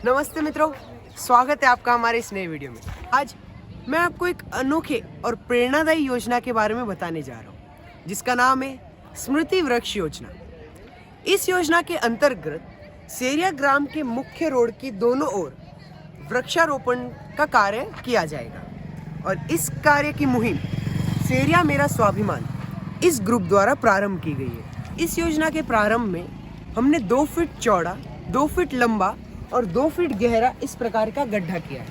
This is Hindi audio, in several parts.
नमस्ते मित्रों, स्वागत है आपका हमारे इस नए वीडियो में। आज मैं आपको एक अनोखे और प्रेरणादायी योजना के बारे में बताने जा रहा हूँ, जिसका नाम है स्मृति वृक्ष योजना। इस योजना के अंतर्गत सेरिया ग्राम के मुख्य रोड की दोनों ओर वृक्षारोपण का कार्य किया जाएगा और इस कार्य की मुहिम सेरिया मेरा स्वाभिमान इस ग्रुप द्वारा प्रारंभ की गई है। इस योजना के प्रारंभ में हमने 2 फीट चौड़ा, 2 फीट लंबा और 2 फीट गहरा इस प्रकार का गड्ढा किया है।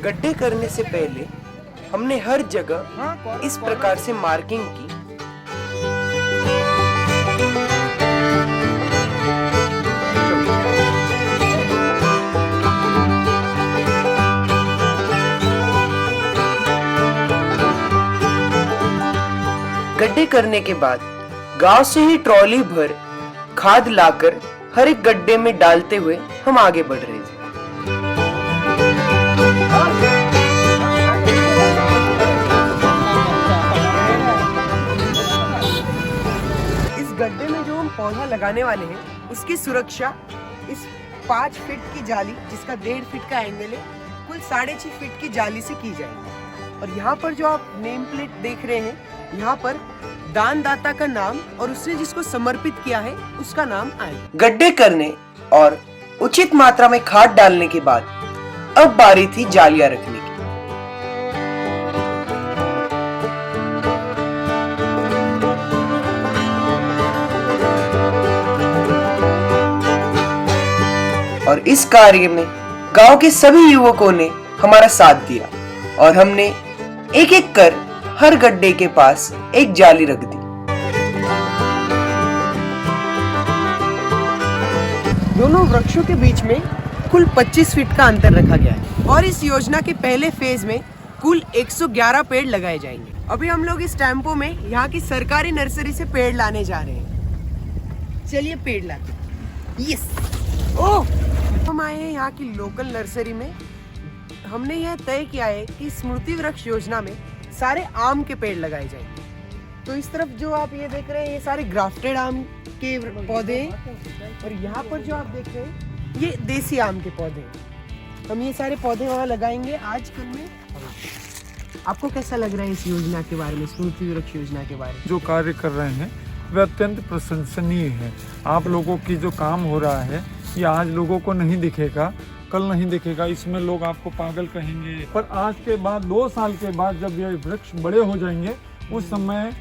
गड्ढे करने से पहले हमने हर जगह इस प्रकार से मार्किंग की। गड्ढे करने के बाद गांव से ही ट्रॉली भर खाद लाकर हर एक गड्ढे में डालते हुए हम आगे बढ़ रहे थे। इस गड्ढे में जो हम पौधा लगाने वाले हैं उसकी सुरक्षा इस 5 फीट की जाली, जिसका 1.5 फीट का एंगल है, कुल 6.5 फीट की जाली से की जाएगी। और यहाँ पर जो आप नेम प्लेट देख रहे हैं, यहाँ पर दानदाता का नाम और उसने जिसको समर्पित किया है उसका नाम आएगा। गड्ढे करने और उचित मात्रा में खाद डालने के बाद अब बारी थी जालियां रखने की। और इस कार्य में गांव के सभी युवकों ने हमारा साथ दिया और हमने एक एक कर हर गड्ढे के पास एक जाली रख दी। दोनों वृक्षों के बीच में कुल 25 फीट का अंतर रखा गया है और इस योजना के पहले फेज में कुल 111 पेड़ लगाए जाएंगे। अभी हम लोग इस टेम्पो में यहाँ की सरकारी नर्सरी से पेड़ लाने जा रहे हैं। चलिए पेड़ लाते। यस, ओह, हम आए हैं यहाँ की लोकल नर्सरी में। हमने यह तय किया है कि स्मृति वृक्ष योजना में सारे आम के पेड़ लगाए जाएंगे। तो इस तरफ जो आप ये देख रहे हैं, ये सारे ग्राफ्टेड आम के पौधे हैं और यहाँ पर जो आप देख रहे हैं ये देसी आम के पौधे हैं। हम ये सारे पौधे वहाँ लगाएंगे आज कल में। आपको कैसा लग रहा है इस योजना के बारे में, स्मृति वृक्ष योजना के बारे में? जो कार्य कर रहे हैं वह अत्यंत प्रशंसनीय है। आप लोगों की जो काम हो रहा है ये आज लोगों को नहीं दिखेगा, कल नहीं दिखेगा, इसमें लोग आपको पागल कहेंगे, पर आज के बाद 2 साल के बाद जब ये वृक्ष बड़े हो जाएंगे उस समय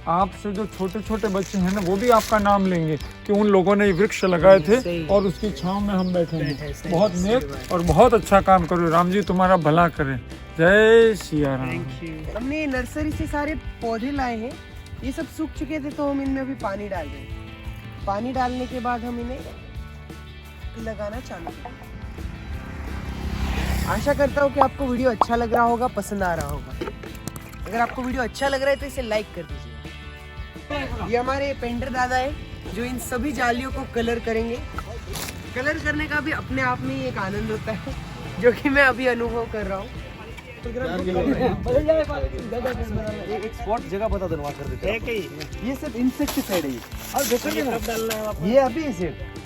आपसे जो छोटे छोटे बच्चे हैं ना वो भी आपका नाम लेंगे कि उन लोगों ने ये वृक्ष लगाए थे और उसकी छांव में हम बैठेंगे। बहुत नेक और बहुत अच्छा काम करो। राम जी तुम्हारा भला करें। जय सिया राम। हमने नर्सरी से सारे पौधे लाए हैं, ये सब सूख चुके थे तो हम इनमें अभी पानी डाल रहे हैं। पानी डालने के बाद हम इन्हें लगाना चालू करेंगे। आशा करता हूँ कि आपको वीडियो अच्छा लग रहा होगा, पसंद आ रहा होगा। अगर आपको वीडियो अच्छा लग रहा है तो इसे लाइक कर दीजिए। ये हमारे पेंटर दादा है जो इन सभी जालियों को कलर करेंगे। कलर करने का भी अपने आप में ही एक आनंद होता है जो कि मैं अभी अनुभव कर रहा हूँ। एक स्पॉट जगह बता दो, कर देते हैं। ये सिर्फ इंसेक्टिसाइड है ये। और देखो ये अभी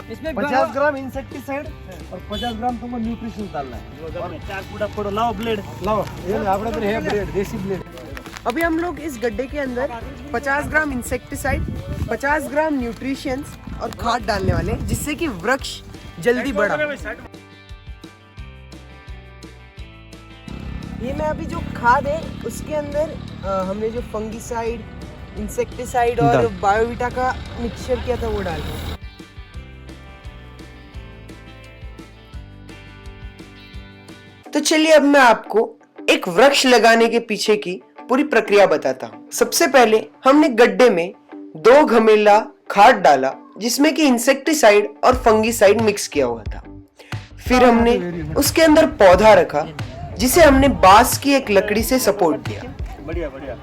इसमें 50 ग्राम इंसेक्टिसाइड और 50 ग्राम तुमको न्यूट्रिशन डालना है। और 4 फुटा फोड़ो, लाओ ब्लेड लाओ, ये आपने तो है ब्लेड, देसी ब्लेड। अभी हम लोग इस गड्ढे के अंदर 50 ग्राम इंसेक्टिसाइड, 50 ग्राम न्यूट्रिशंस और खाद डालने वाले हैं, जिससे कि वृक्ष जल्दी बढ़ा। ये मैं अभी जो खाद है उसके अंदर हमने जो फंगिसाइड, इंसेक्टिसाइड और बायोविटा का मिक्सचर किया था वो डाल दिया। तो चलिए अब मैं आपको एक वृक्ष लगाने के पीछे की पूरी प्रक्रिया बताता हूँ। सबसे पहले हमने गड्ढे में 2 घमेला खाद डाला जिसमें कि इंसेक्टिसाइड और फंगिसाइड मिक्स किया हुआ था। फिर हमने उसके अंदर पौधा रखा जिसे हमने बांस की एक लकड़ी से सपोर्ट दिया। बढ़िया बढ़िया।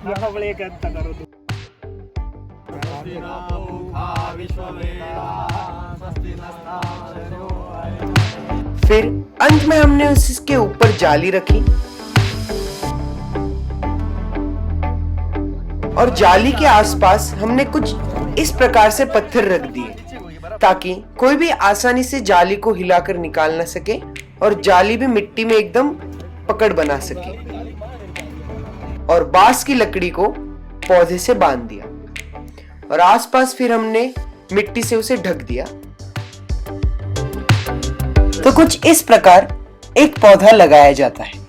फिर अंत में हमने उसके ऊपर जाली रखी और जाली के आसपास हमने कुछ इस प्रकार से पत्थर रख दिए ताकि कोई भी आसानी से जाली को हिलाकर निकाल न सके और जाली भी मिट्टी में एकदम पकड़ बना सके। और बांस की लकड़ी को पौधे से बांध दिया और आसपास फिर हमने मिट्टी से उसे ढक दिया। तो कुछ इस प्रकार एक पौधा लगाया जाता है।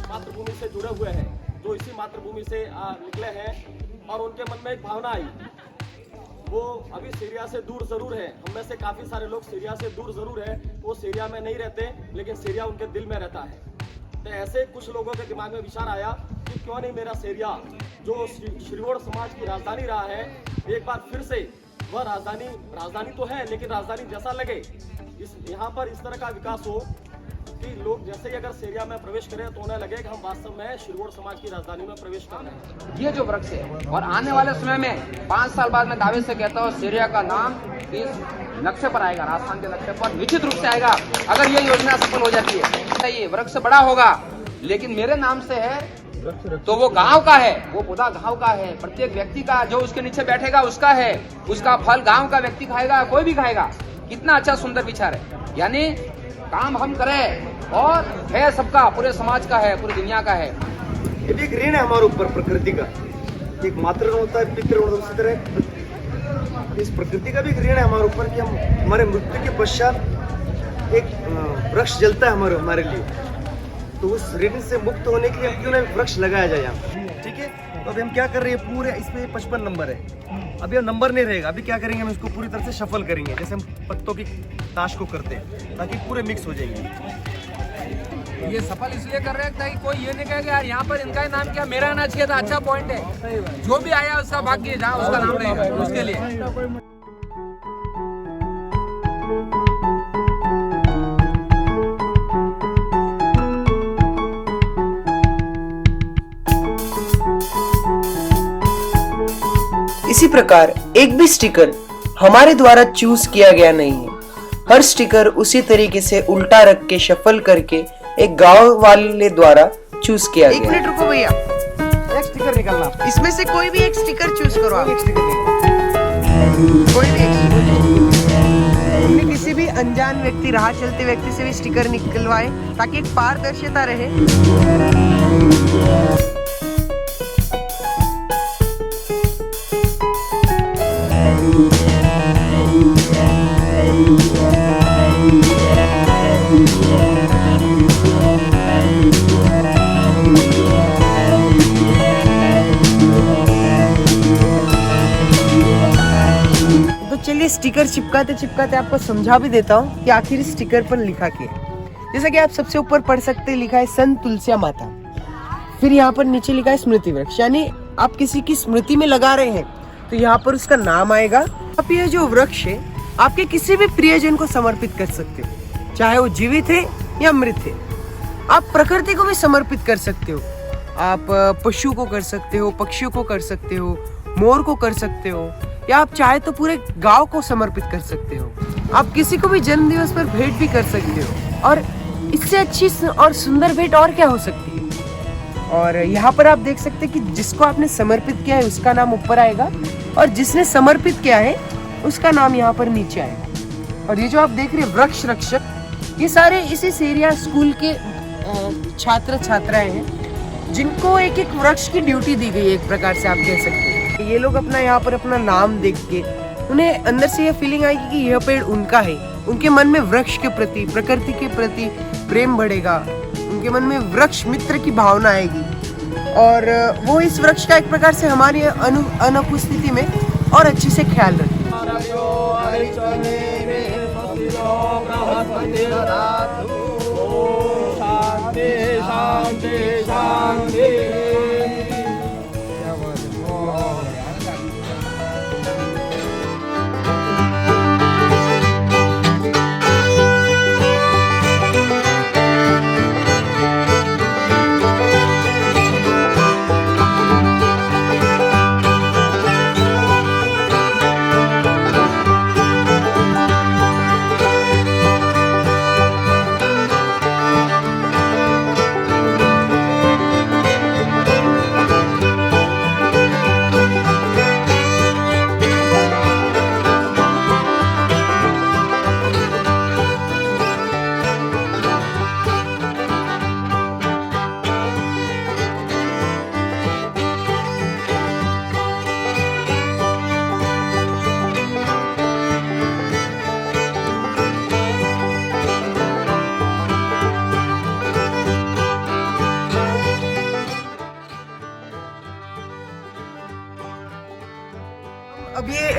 मातृभूमि से जुड़े हुए हैं, जो इसी मातृभूमि से निकले हैं और उनके मन में एक भावना आई। वो अभी सीरिया से दूर जरूर है, हम में से काफी सारे लोग सीरिया से दूर जरूर है, वो सीरिया में नहीं रहते लेकिन सीरिया उनके दिल में रहता है। तो ऐसे कुछ लोगों के दिमाग में विचार आया कि क्यों नहीं मेरा सीरिया, जो श्रीवोड़ समाज की राजधानी रहा है, एक बार फिर से वह राजधानी तो है लेकिन राजधानी जैसा लगे, यहाँ पर इस तरह का विकास हो कि लोग जैसे ही अगर सीरिया में प्रवेश करें तो उन्हें लगे कि हम वास्तव में श्रीवोड़ समाज की राजधानी में प्रवेश कर रहे हैं। ये जो वृक्ष है और आने वाले समय में 5 साल बाद मैं दावे से कहता हूँ सीरिया का नाम इस नक्शे पर आएगा, राजस्थान के नक्शे पर निश्चित रूप से आएगा अगर ये योजना सफल हो जाती है। ये वृक्ष बड़ा होगा लेकिन मेरे नाम से है तो वो गांव का है, वो पौधा गांव का है, प्रत्येक व्यक्ति का, जो उसके नीचे बैठेगा उसका है, उसका फल गांव का व्यक्ति खाएगा, कोई भी खाएगा। कितना अच्छा सुंदर विचार है। यानी काम हम करें और है सबका, पूरे समाज का है, पूरी दुनिया का है। ये भी एक ऋण है हमारे ऊपर प्रकृति का, एक मातृ ऋण होता है, पितृ ऋण उसी तरह इस प्रकृति का भी एक ऋण है हमारे ऊपर कि हम हमारे मृत्यु के पश्चात एक वृक्ष जलता है हमारे लिए, तो उस ऋण से मुक्त होने के लिए हम क्यों ना वृक्ष लगाया जाए यहाँ। ठीक है, तो अभी हम क्या कर रहे हैं, पूरे इसमें 55 नंबर है, अभी हम नंबर नहीं रहेगा। अभी क्या करेंगे, हम इसको पूरी तरह से शफल करेंगे, जैसे हम पत्तों की ताश को करते हैं, ताकि पूरे मिक्स हो जाएंगे। ये सफल इसलिए कर रहे हैं ताकि कोई ये नहीं कहेगा यार यहाँ पर इनका ही नाम क्या, मेरा आना चाहिए था। अच्छा पॉइंट है, जो भी आया उसका भाग्य जहाँ उसका नाम रहेगा उसके लिए। इसी प्रकार एक भी स्टिकर हमारे द्वारा चूज किया गया नहीं है। हर स्टिकर उसी तरीके से उल्टा रख के शफल करके एक गांव वाले द्वारा चूज किया गया। 1 मिनट रुको भैया, एक स्टिकर निकालना, इसमें से कोई भी एक स्टिकर चूज करो आप। एक स्टिकर निकालो, कोई भी एक किसी भी अनजान व्यक्ति, राह चलते व्यक्ति से भी स्टिकर निकलवाए ताकि एक पारदर्शिता रहे। तो चलिए स्टिकर चिपकाते आपको समझा भी देता हूँ कि आखिर इस स्टिकर पर लिखा क्या है। जैसा कि आप सबसे ऊपर पढ़ सकते हैं, लिखा है संत तुलसिया माता, फिर यहाँ पर नीचे लिखा है स्मृति वृक्ष, यानी आप किसी की स्मृति में लगा रहे हैं तो यहाँ पर उसका नाम आएगा। आप ये जो वृक्ष है आपके किसी भी प्रियजन को समर्पित कर सकते हो, चाहे वो जीवित है या मृत है। आप प्रकृति को भी समर्पित कर सकते हो, आप पशु को कर सकते हो, पक्षियों को कर सकते हो, मोर को कर सकते हो, या आप चाहे तो पूरे गांव को समर्पित कर सकते हो। आप किसी को भी जन्म दिवस पर भेंट भी कर सकते हो, और इससे अच्छी और सुंदर भेंट और क्या हो सकती है। और यहाँ पर आप देख सकते हैं कि जिसको आपने समर्पित किया है उसका नाम ऊपर आएगा और जिसने समर्पित किया है उसका नाम यहाँ पर नीचे आएगा। और ये जो आप देख रहे हैं वृक्ष रक्षक, ये सारे इसी सेरिया स्कूल के छात्र छात्राएं हैं जिनको एक एक वृक्ष की ड्यूटी दी गई है, एक प्रकार से आप कह सकते हैं। ये लोग अपना यहाँ पर अपना नाम देख के उन्हें अंदर से ये फीलिंग आएगी कि यह पेड़ उनका है। उनके मन में वृक्ष के प्रति, प्रकृति के प्रति प्रेम बढ़ेगा, उनके मन में वृक्ष मित्र की भावना आएगी और वो इस वृक्ष का एक प्रकार से हमारी अनुपस्थिति में और अच्छे से ख्याल रखें। शांति शांति।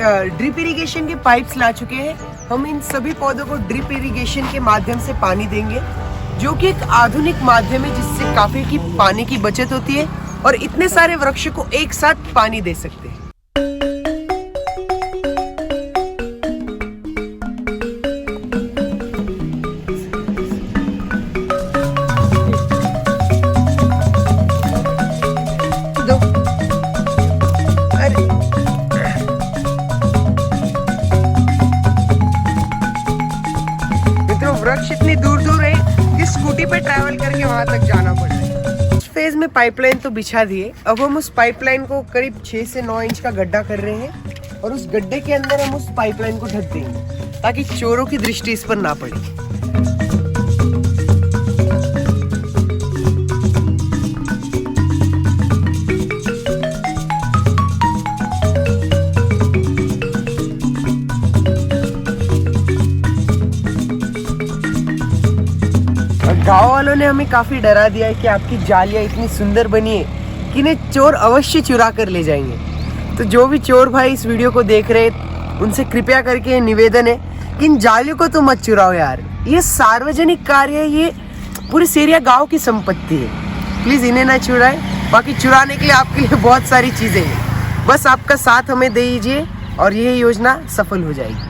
ड्रिप इरिगेशन के पाइप्स ला चुके हैं। हम इन सभी पौधों को ड्रिप इरिगेशन के माध्यम से पानी देंगे, जो कि एक आधुनिक माध्यम है जिससे काफी की पानी की बचत होती है और इतने सारे वृक्ष को एक साथ पानी दे सकते हैं। वृक्ष इतनी दूर दूर है कि स्कूटी पे ट्रैवल करके वहां तक जाना पड़ रहा है। इस फेज में पाइपलाइन तो बिछा दिए, अब हम उस पाइपलाइन को करीब 6 से 9 इंच का गड्ढा कर रहे हैं और उस गड्ढे के अंदर हम उस पाइपलाइन को ढक देंगे ताकि चोरों की दृष्टि इस पर ना पड़े। गांव वालों ने हमें काफी डरा दिया है कि आपकी जालियां इतनी सुंदर बनी है कि इन्हें चोर अवश्य चुरा कर ले जाएंगे। तो जो भी चोर भाई इस वीडियो को देख रहे हैं, उनसे कृपया करके निवेदन है कि इन जालियों को तो मत चुराओ यार, ये सार्वजनिक कार्य है, ये पूरी सेरिया गांव की संपत्ति है, प्लीज इन्हें ना चुराए। बाकी चुराने के लिए आपके लिए बहुत सारी चीजें हैं, बस आपका साथ हमें दे दीजिए और यह योजना सफल हो जाएगी।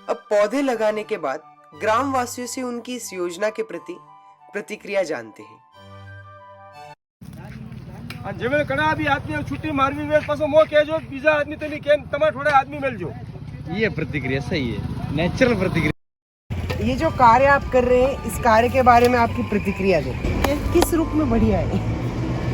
अब पौधे लगाने के बाद ग्राम वासियों से उनकी इस योजना के प्रति प्रतिक्रिया जानते हैं। जमीन कड़ा भी आदमी छुट्टी मारवी वे पासो मो केजो बीजा आदमी तनी केन तमा थोड़े आदमी मिलजो। ये प्रतिक्रिया सही है, नेचुरल प्रतिक्रिया। ये जो कार्य आप कर रहे हैं, इस कार्य के बारे में आपकी प्रतिक्रिया दो, ये किस रूप में बढ़िया है?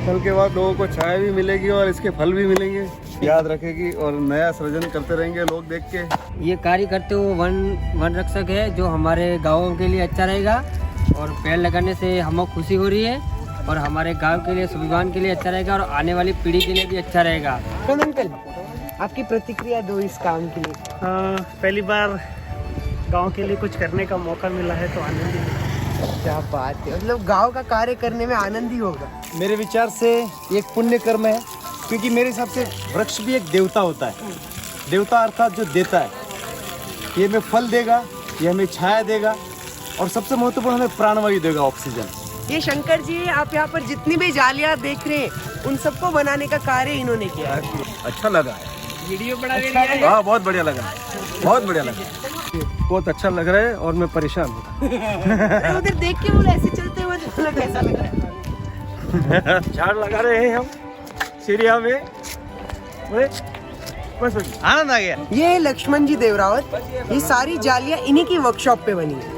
फल के बाद लोगों को छाया भी मिलेगी और इसके फल भी मिलेंगे, याद रखेगी और नया सृजन करते रहेंगे लोग देख के। ये कार्य करते हुए वन रक्षक है जो हमारे गाँव के लिए अच्छा रहेगा और पेड़ लगाने से हमें खुशी हो रही है और हमारे गांव के लिए, स्वाभिमान के लिए अच्छा रहेगा और आने वाली पीढ़ी के लिए भी अच्छा रहेगा। अंकल, आपकी प्रतिक्रिया दो इस काम के लिए। पहली बार गांव के लिए कुछ करने का मौका मिला है तो आनंद ही। क्या बात है, मतलब गांव का कार्य करने में आनंद ही होगा। मेरे विचार से ये एक पुण्य कर्म है, क्योंकि मेरे हिसाब से वृक्ष भी एक देवता होता है। देवता अर्थात जो देता है, ये हमें फल देगा, ये हमें छाया देगा और सबसे महत्वपूर्ण हमें प्राणवायु देगा, ऑक्सीजन। ये शंकर जी, आप यहाँ पर जितनी भी जालियां देख रहे हैं उन सबको बनाने का कार्य इन्होंने किया है। अच्छा लगा है, वीडियो बना रही है। हाँ बहुत बढ़िया लगा, बहुत बढ़िया लगा, बहुत अच्छा लग रहा है और मैं परेशान हूँ। उधर देख के बोला ऐसे चलते हुए तो कैसा लग रहा है? झाड़ लगा रहे हैं हम सीरिया में, बस आनंद आ गया। ये है लक्ष्मण जी देवरावत, ये सारी जालियां इन्हीं की वर्कशॉप पे बनी है।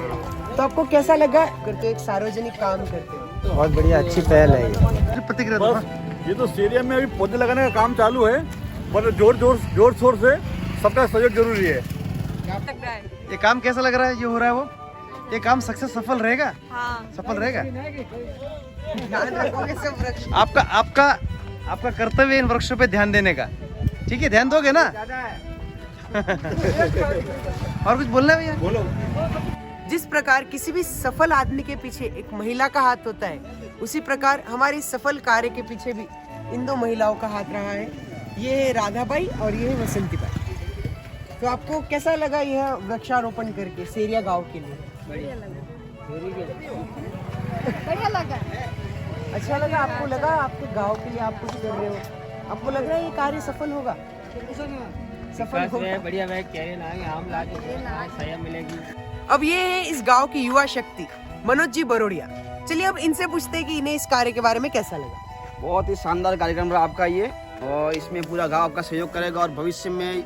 तो आपको कैसा लगा करते एक सार्वजनिक काम करते हो? बहुत बढ़िया, अच्छी पहल है ये। प्रतिक्रिया बस, ये तो स्टेडियम में अभी पौधे लगाने का काम चालू है, पर जोर शोर से सबका सहयोग जरूरी है। ये काम कैसा लग रहा है, जो हो रहा है वो, ये काम सक्सेस सफल रहेगा? हाँ। सफल रहेगा। ध्यान रखोगे सब वृक्ष। आपका कर्तव्य है इन वृक्षों पे ध्यान देने का, ठीक है? ध्यान दोगे ना? और कुछ बोलना है भैया? बोलो। जिस प्रकार किसी भी सफल आदमी के पीछे एक महिला का हाथ होता है, उसी प्रकार हमारे सफल कार्य के पीछे भी इन दो महिलाओं का हाथ रहा है। ये है राधाबाई और ये है वसंती बाई। तो आपको कैसा लगा यह वृक्षारोपण करके सेरिया गांव के लिए? बढ़िया लगा। अच्छा लगा? आपको लगा आपके गांव के लिए आप कुछ कर रहे हो, आपको लग रहा है ये कार्य सफल होगा? सफल होगा, बढ़िया आम लाके मिलेगी। अब ये है इस गांव की युवा शक्ति मनोज जी बरोड़िया। चलिए अब इनसे पूछते हैं कि इन्हें इस कार्य के बारे में कैसा लगा। बहुत ही शानदार कार्यक्रम रहा आपका ये, और इसमें पूरा गांव आपका सहयोग करेगा और भविष्य में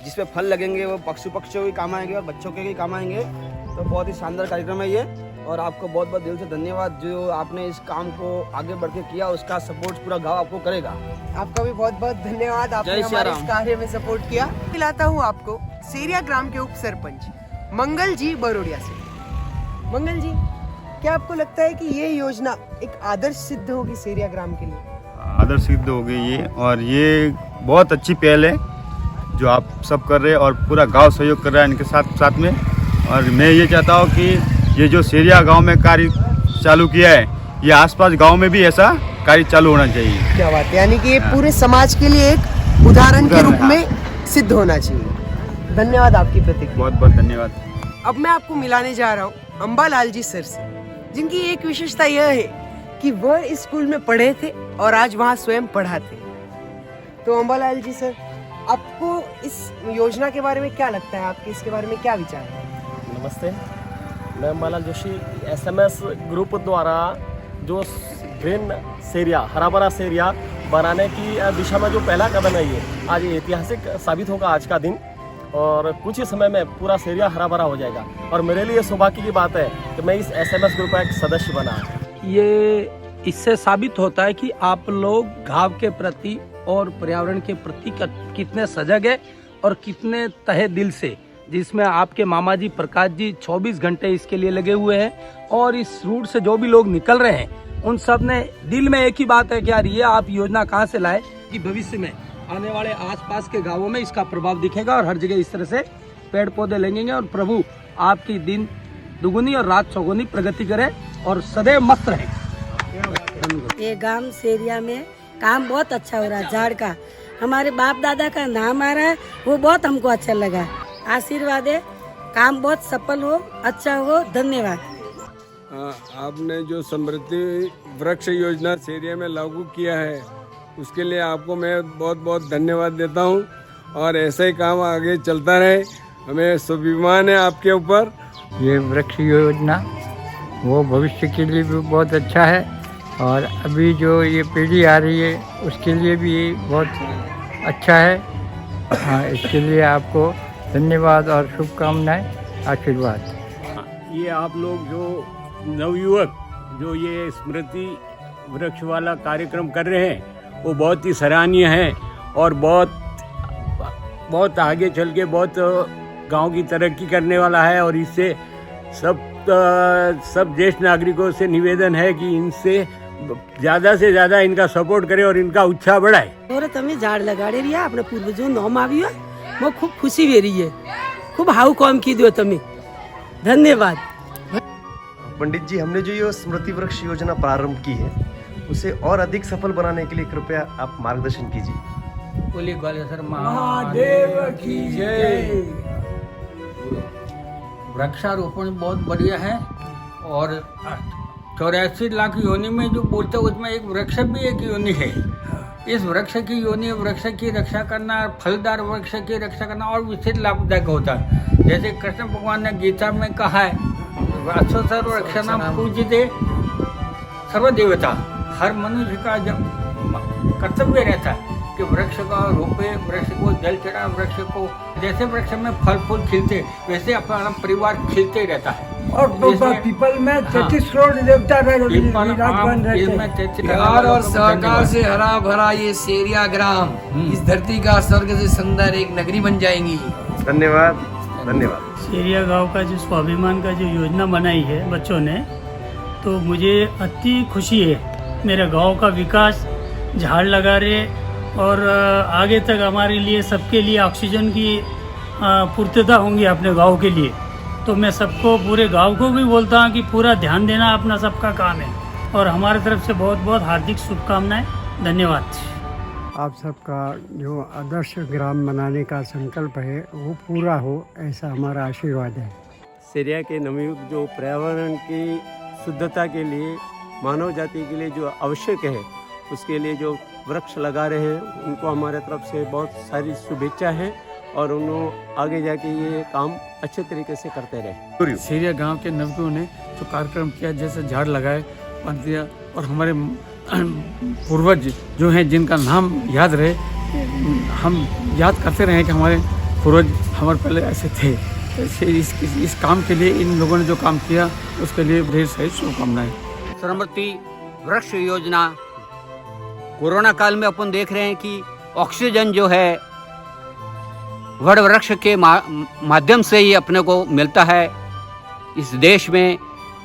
जिस पे फल लगेंगे वो पक्षियों के काम आएंगे और बच्चों के भी काम आएंगे। तो बहुत ही शानदार कार्यक्रम है ये, और आपको बहुत बहुत दिल से धन्यवाद जो आपने इस काम को आगे बढ़ के किया, उसका सपोर्ट पूरा गांव आपको करेगा। आपका भी बहुत बहुत धन्यवाद, आपने हमारे इस कार्य में सपोर्ट किया। मिलाता हूँ आपको सेरिया ग्राम के उप सरपंच मंगल जी बरोड़िया से। मंगल जी, क्या आपको लगता है कि ये योजना एक आदर्श सिद्ध होगी सेरिया ग्राम के लिए? आदर्श सिद्ध हो गई ये, और ये बहुत अच्छी पहल है जो आप सब कर रहे हैं और पूरा गांव सहयोग कर रहा है इनके साथ में। और मैं ये चाहता हूँ कि ये जो सेरिया गांव में कार्य चालू किया है, ये आसपास गांव में भी ऐसा कार्य चालू होना चाहिए। क्या बात है, यानी कि ये पूरे समाज के लिए एक उदाहरण के रूप में सिद्ध होना चाहिए। धन्यवाद आपकी प्रतिक्रिया। बहुत बहुत धन्यवाद। अब मैं आपको मिलाने जा रहा हूँ अंबालाल जी सर से, जिनकी एक विशेषता यह है कि वह इस स्कूल में पढ़े थे और आज वहाँ स्वयं पढ़ाते। तो अंबालाल जी सर, आपको इस योजना के बारे में क्या लगता है, आपके इसके बारे में क्या विचार है? नमस्ते, मैं अंबालाल जोशी। SMS ग्रुप द्वारा जो ग्रीन सेरिया, हरा भरा सेरिया बनाने की दिशा में जो पहला कदम है, ये आज ऐतिहासिक साबित होगा आज का दिन, और कुछ ही समय में पूरा सेरिया हरा भरा हो जाएगा। और मेरे लिए सौभाग्य की बात है कि मैं इस SMS ग्रुप का एक सदस्य बना। ये इससे साबित होता है कि आप लोग गांव के प्रति और पर्यावरण के प्रति कितने सजग है और कितने तहे दिल से, जिसमें आपके मामा जी प्रकाश जी 24 घंटे इसके लिए लगे हुए हैं। और इस रूट से जो भी लोग निकल रहे हैं उन सब ने दिल में एक ही बात है कि यार ये आप योजना कहाँ से लाए कि भविष्य में आने वाले आसपास के गांवों में इसका प्रभाव दिखेगा और हर जगह इस तरह से पेड़ पौधे लगेंगे और प्रभु आपकी दिन दुगुनी और रात चौगुनी प्रगति करे और सदैव मस्त रहे। ये गांव सेरिया में काम बहुत अच्छा हो रहा है। झाड़ का हमारे बाप दादा का नाम आ रहा है, वो बहुत हमको अच्छा लगा। आशीर्वाद है, काम बहुत सफल हो, अच्छा हो। धन्यवाद। आपने जो समृद्धि वृक्ष योजना सेरिया में लागू किया है उसके लिए आपको मैं बहुत बहुत धन्यवाद देता हूं, और ऐसा ही काम आगे चलता रहे। हमें स्वाभिमान है आपके ऊपर। ये वृक्ष योजना वो भविष्य के लिए भी बहुत अच्छा है, और अभी जो ये पीढ़ी आ रही है उसके लिए भी बहुत अच्छा है। हाँ, इसके लिए आपको धन्यवाद और शुभकामनाएं, आशीर्वाद। ये आप लोग जो नवयुवक जो ये स्मृति वृक्ष वाला कार्यक्रम कर रहे हैं वो बहुत ही सराहनीय है, और बहुत आगे चल के बहुत गांव की तरक्की करने वाला है। और इससे सब ज्येष्ठ नागरिकों से निवेदन है कि इनसे ज़्यादा से ज़्यादा इनका सपोर्ट करें और इनका उत्साह बढ़ाए। और તમે ઝાડ લગાડી રહ્યા, આપણે પૂર્વજો નામ આવ્યું, મને ખૂબ ખુશી વેરી છે। ખૂબ હાઉ કામ કીધું તમે, ધન્યવાદ। पंडित जी, हमने जो ये स्मृति वृक्ष योजना प्रारंभ की है उसे और अधिक सफल बनाने के लिए कृपया आप मार्गदर्शन कीजिए। बोलिए ग्वालियर महादेव की जय। वृक्षारोपण बहुत बढ़िया है, और 84 लाख योनि में जो बोलते हैं उसमें एक वृक्ष भी एक योनि है। इस वृक्ष की योनि, वृक्ष की रक्षा करना, फलदार वृक्ष की रक्षा करना और विशेष लाभदायक होता है। जैसे कृष्ण भगवान ने गीता में कहा है, वृक्षो सर्वरक्षणां पूज्यते सर्वदेवता। हर मनुष्य का जब कर्तव्य रहता है कि वृक्ष का रोपे, वृक्ष को जल चढ़ा, वृक्ष को जैसे वृक्ष में फल फूल खिलते वैसे अपना परिवार खिलते रहता है। और पीपल में 33 करोड़ देवता प्यार और सहकार से हरा भरा ये सेरिया ग्राम इस धरती का स्वर्ग से सुंदर एक नगरी बन जाएंगी। धन्यवाद, धन्यवाद। सेरिया गांव का जो स्वाभिमान का जो योजना बनाई है बच्चों ने, तो मुझे अति खुशी है। मेरे गांव का विकास, झाड़ लगा रहे और आगे तक हमारे लिए सबके लिए ऑक्सीजन की पूर्तता होंगी अपने गांव के लिए। तो मैं सबको, पूरे गांव को भी बोलता हूं कि पूरा ध्यान देना अपना सबका काम है, और हमारी तरफ से बहुत बहुत हार्दिक शुभकामनाएं। धन्यवाद। आप सबका जो आदर्श ग्राम बनाने का संकल्प है वो पूरा हो, ऐसा हमारा आशीर्वाद है। सेरिया के नवयुवक जो पर्यावरण की शुद्धता के लिए, मानव जाति के लिए जो आवश्यक है उसके लिए जो वृक्ष लगा रहे हैं, उनको हमारे तरफ से बहुत सारी शुभेच्छा है, और उन्होंने आगे जाके ये काम अच्छे तरीके से करते रहे। सेरिया गांव के नवयुवकों ने जो कार्यक्रम किया, जैसे झाड़ लगाए, बांध दिया, और हमारे पूर्वज जो हैं जिनका नाम याद रहे, हम याद करते रहे कि हमारे पूर्वज हमारे पहले ऐसे थे। तो इस काम के लिए इन लोगों ने जो काम किया उसके लिए ढेर सारी शुभकामनाएं। समृद्धि वृक्ष योजना, कोरोना काल में अपन देख रहे हैं कि ऑक्सीजन जो है वड़ वृक्ष के माध्यम से ही अपने को मिलता है। इस देश में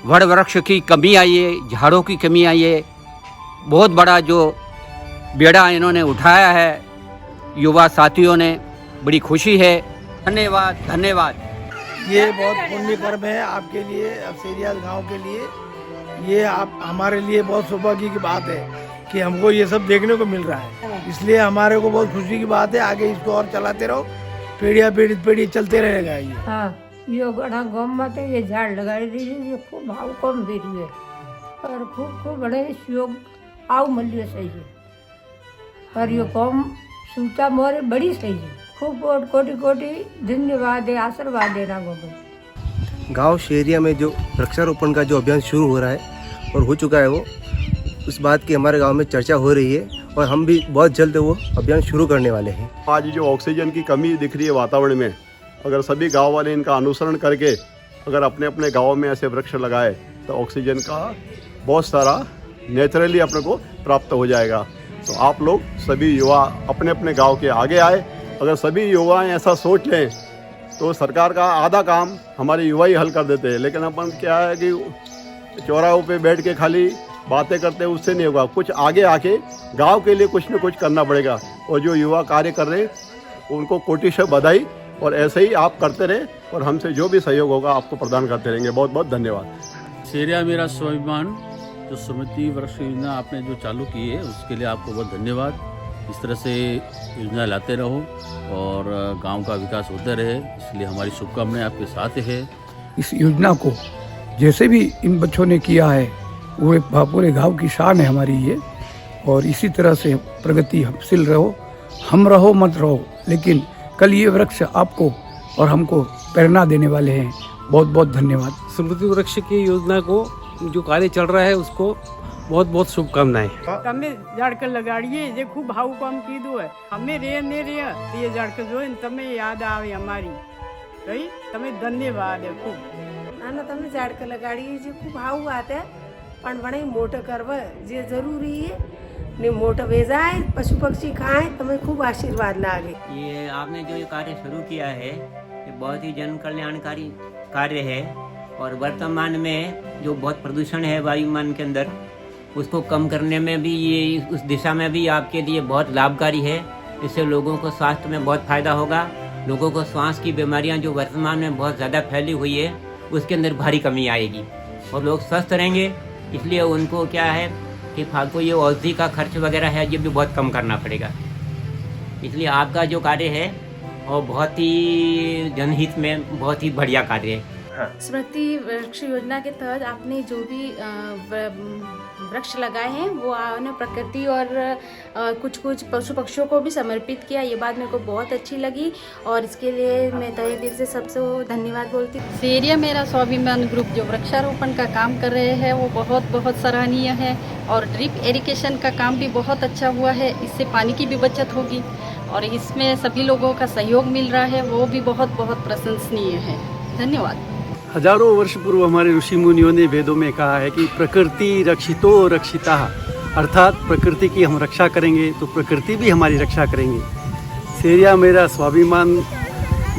वड़ वृक्ष की कमी आई है, झाड़ों की कमी आई है। बहुत बड़ा जो बेड़ा इन्होंने उठाया है युवा साथियों ने, बड़ी खुशी है। धन्यवाद, धन्यवाद। ये बहुत पुण्य कर्म है आपके लिए, सेरिया गांव के लिए। ये आप हमारे लिए बहुत सौभाग्य की बात है कि हमको ये सब देखने को मिल रहा है। इसलिए हमारे को बहुत खुशी की बात है। आगे इसको और चलाते रहो, पीढ़ी चलते रहेगा ये। हाँ, ये बड़ा गम मत है, ये झाड़ लगाई दीजिए, ये खूब भाव कम दे रही है और खूब बड़े योग आव मल्य सही है और ये कम सूचा मोरे बड़ी सही है। खूब कोटि धन्यवाद है, आशीर्वाद है राघव। गांव शहरिया में जो वृक्षारोपण का जो अभियान शुरू हो रहा है और हो चुका है, वो उस बात की हमारे गांव में चर्चा हो रही है और हम भी बहुत जल्द वो अभियान शुरू करने वाले हैं। आज जो ऑक्सीजन की कमी दिख रही है वातावरण में, अगर सभी गांव वाले इनका अनुसरण करके अगर अपने अपने गाँव में ऐसे वृक्ष लगाए तो ऑक्सीजन का बहुत सारा नेचुरली अपने को प्राप्त हो जाएगा। तो आप लोग सभी युवा अपने अपने गाँव के आगे आए। अगर सभी युवाएँ ऐसा सोच लें तो सरकार का आधा काम हमारे युवा ही हल कर देते हैं। लेकिन अपन क्या है कि चौराहों पे बैठ के खाली बातें करते हैं, उससे नहीं होगा। कुछ आगे आके गांव के लिए कुछ न कुछ करना पड़ेगा और जो युवा कार्य कर रहे हैं उनको कोटिशः बधाई और ऐसे ही आप करते रहें और हमसे जो भी सहयोग होगा आपको प्रदान करते रहेंगे। बहुत बहुत धन्यवाद। सेरिया मेरा स्वाभिमान जो समिति वृक्ष योजना आपने जो चालू की है उसके लिए आपको बहुत धन्यवाद। इस तरह से योजना लाते रहो और गांव का विकास होता रहे, इसलिए हमारी शुभकामनाएं आपके साथ है। इस योजना को जैसे भी इन बच्चों ने किया है वो एक पूरे गांव की शान है हमारी ये, और इसी तरह से प्रगति हासिल रहो, हम रहो मत रहो, लेकिन कल ये वृक्ष आपको और हमको प्रेरणा देने वाले हैं। बहुत बहुत धन्यवाद। समृद्धि वृक्ष की योजना को जो कार्य चल रहा है उसको बहुत बहुत शुभकामनाएं। તમે ઝાડકા લગાડીએ જે ખૂબ ભાવ કામ કીધું હોય, અમે રે ને રે તે ઝાડકા જોઈને તમે યાદ આવે અમારી કઈ તમે ધન્યવાદ है खूब। નાના તમે ઝાડકા લગાડીએ જે ખૂબ ભાવ વાત है પણ વણે મોટો કરવા જે જરૂરી है ને મોટો વેચાય પશુ પક્ષી ખાય તમે खूब आशीर्वाद लागे। ये आपने जो ये कार्य शुरू किया है ये बहुत ही जन कल्याणकारी कार्य है और वर्तमान में जो बहुत प्रदूषण है वायुमान के अंदर उसको कम करने में भी ये उस दिशा में भी आपके लिए बहुत लाभकारी है। इससे लोगों को स्वास्थ्य में बहुत फायदा होगा। लोगों को श्वास की बीमारियां जो वर्तमान में बहुत ज़्यादा फैली हुई है उसके अंदर भारी कमी आएगी और लोग स्वस्थ रहेंगे। इसलिए उनको क्या है कि फालतू ये औषधि का खर्च वगैरह है ये भी बहुत कम करना पड़ेगा। इसलिए आपका जो कार्य है वो बहुत ही जनहित में बहुत ही बढ़िया कार्य है। स्मृति वृक्ष योजना के तहत आपने जो भी वृक्ष लगाए हैं वो आपने प्रकृति और कुछ पशु पक्षियों को भी समर्पित किया। ये बात मेरे को बहुत अच्छी लगी और इसके लिए मैं तहे दिल से सबसे धन्यवाद बोलती हूँ। सेरिया मेरा स्वाभिमान ग्रुप जो वृक्षारोपण का काम कर रहे हैं वो बहुत बहुत सराहनीय है और ड्रिप इरिगेशन का काम भी बहुत अच्छा हुआ है। इससे पानी की भी बचत होगी और इसमें सभी लोगों का सहयोग मिल रहा है, वो भी बहुत बहुत प्रशंसनीय है। धन्यवाद। हजारों वर्ष पूर्व हमारे ऋषि मुनियों ने वेदों में कहा है कि प्रकृति रक्षितो रक्षिता, अर्थात प्रकृति की हम रक्षा करेंगे तो प्रकृति भी हमारी रक्षा करेंगे। सेरिया मेरा स्वाभिमान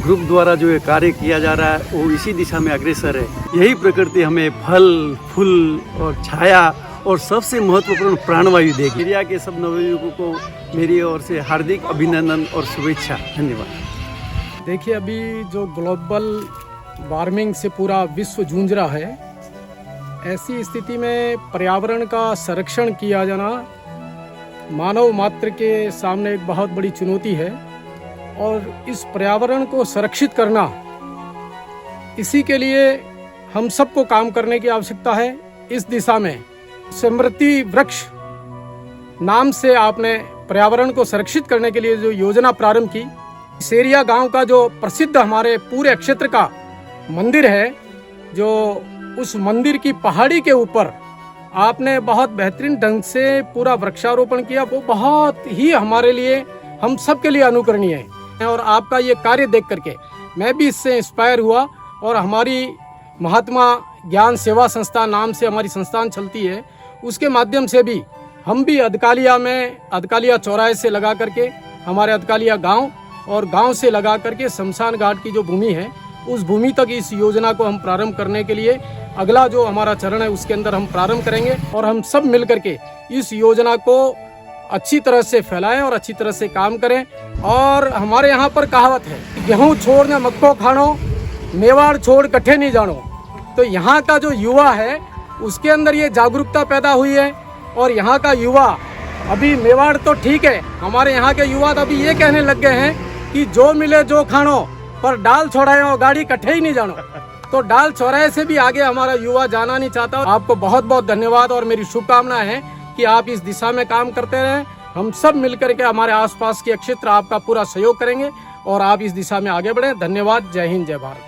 ग्रुप द्वारा जो ये कार्य किया जा रहा है वो इसी दिशा में अग्रसर है। यही प्रकृति हमें फल फूल और छाया और सबसे महत्वपूर्ण प्राणवायु देगी। सेरिया के सब नवयुवकों को मेरी ओर से हार्दिक अभिनंदन और शुभेच्छा। धन्यवाद। देखिए, अभी जो ग्लोबल वार्मिंग से पूरा विश्व जूझ रहा है, ऐसी स्थिति में पर्यावरण का संरक्षण किया जाना मानव मात्र के सामने एक बहुत बड़ी चुनौती है और इस पर्यावरण को संरक्षित करना, इसी के लिए हम सबको काम करने की आवश्यकता है। इस दिशा में समृद्धि वृक्ष नाम से आपने पर्यावरण को संरक्षित करने के लिए जो योजना प्रारंभ की, सेरिया गांव का जो प्रसिद्ध हमारे पूरे क्षेत्र का मंदिर है, जो उस मंदिर की पहाड़ी के ऊपर आपने बहुत बेहतरीन ढंग से पूरा वृक्षारोपण किया, वो बहुत ही हमारे लिए, हम सब के लिए अनुकरणीय है। और आपका ये कार्य देख करके मैं भी इससे इंस्पायर हुआ और हमारी महात्मा ज्ञान सेवा संस्था नाम से हमारी संस्थान चलती है, उसके माध्यम से भी हम भी अदकालिया चौराहे से लगा करके हमारे अदकालिया गांव और गांव से लगा करके शमशान घाट की जो भूमि है उस भूमि तक इस योजना को हम प्रारंभ करने के लिए अगला जो हमारा चरण है उसके अंदर हम प्रारंभ करेंगे और हम सब मिल करके इस योजना को अच्छी तरह से फैलाएं और अच्छी तरह से काम करें। और हमारे यहाँ पर कहावत है, गेहूँ छोड़ न मक्को खानो, मेवाड़ छोड़ कट्ठे नहीं जानो। तो यहाँ का जो युवा है उसके अंदर ये जागरूकता पैदा हुई है और यहाँ का युवा अभी मेवाड़ तो ठीक है, हमारे यहाँ के युवा तो अभी ये कहने लग गए हैं कि जो मिले जो खानो पर डाल छोड़ाए और गाड़ी कट्ठे ही नहीं जानो। तो डाल चौराहे से भी आगे हमारा युवा जाना नहीं चाहता। आपको बहुत बहुत धन्यवाद और मेरी शुभकामनाएं हैं कि आप इस दिशा में काम करते रहें। हम सब मिलकर के हमारे आसपास के क्षेत्र आपका पूरा सहयोग करेंगे और आप इस दिशा में आगे बढ़ें। धन्यवाद। जय हिंद, जय भारत।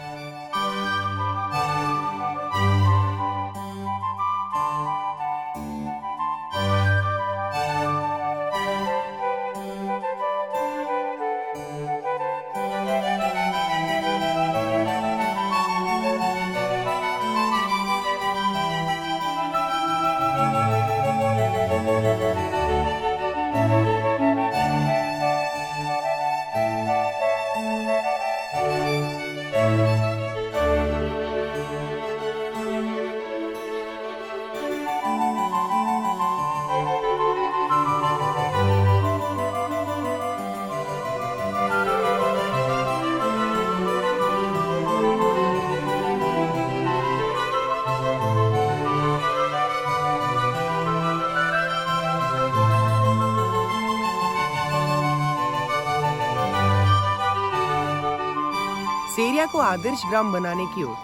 सेरिया को आदर्श ग्राम बनाने की ओर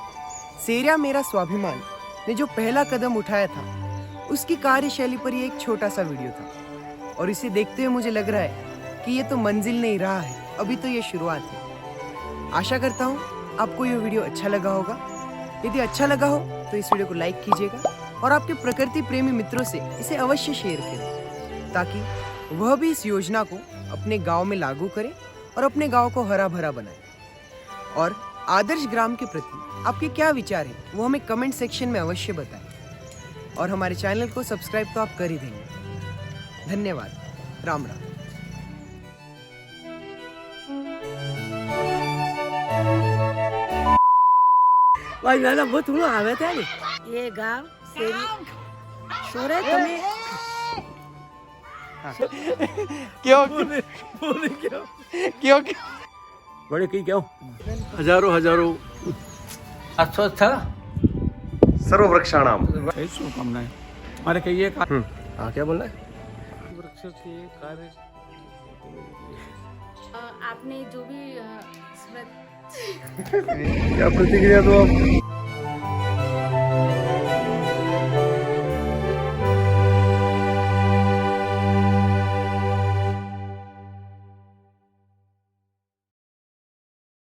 सेरिया मेरा स्वाभिमान ने जो पहला कदम उठाया था, उसकी कार्यशैली पर ये एक छोटा सा वीडियो था और इसे देखते हुए मुझे लग रहा है कि ये तो मंजिल नहीं रहा है, अभी तो ये शुरुआत है। आशा करता हूँ आपको ये वीडियो अच्छा लगा होगा। यदि अच्छा लगा हो तो इस वीडियो को लाइक कीजिएगा और आपके प्रकृति प्रेमी मित्रों से इसे अवश्य शेयर करें ताकि वह भी इस योजना को अपने गाँव में लागू करें और अपने गाँव को हरा भरा बनाए। और आदर्श ग्राम के प्रति आपके क्या विचार हैं वो हमें कमेंट सेक्शन में अवश्य बताएं और हमारे चैनल को सब्सक्राइब तो आप कर ही देंगे। धन्यवाद। राम राम। भाई नाना बहुत हुआ आवे थे ये गांव सेरी सोरे तुम्हें क्यों क्यों बड़े की क्यों हजारों अस्वस्थ था सर्व वृक्षाणाम शुभकामनाएं। हमारे कहिए हाँ क्या बोलना है? वृक्ष के कार्य आपने जो भी क्या प्रतिक्रिया दो आप?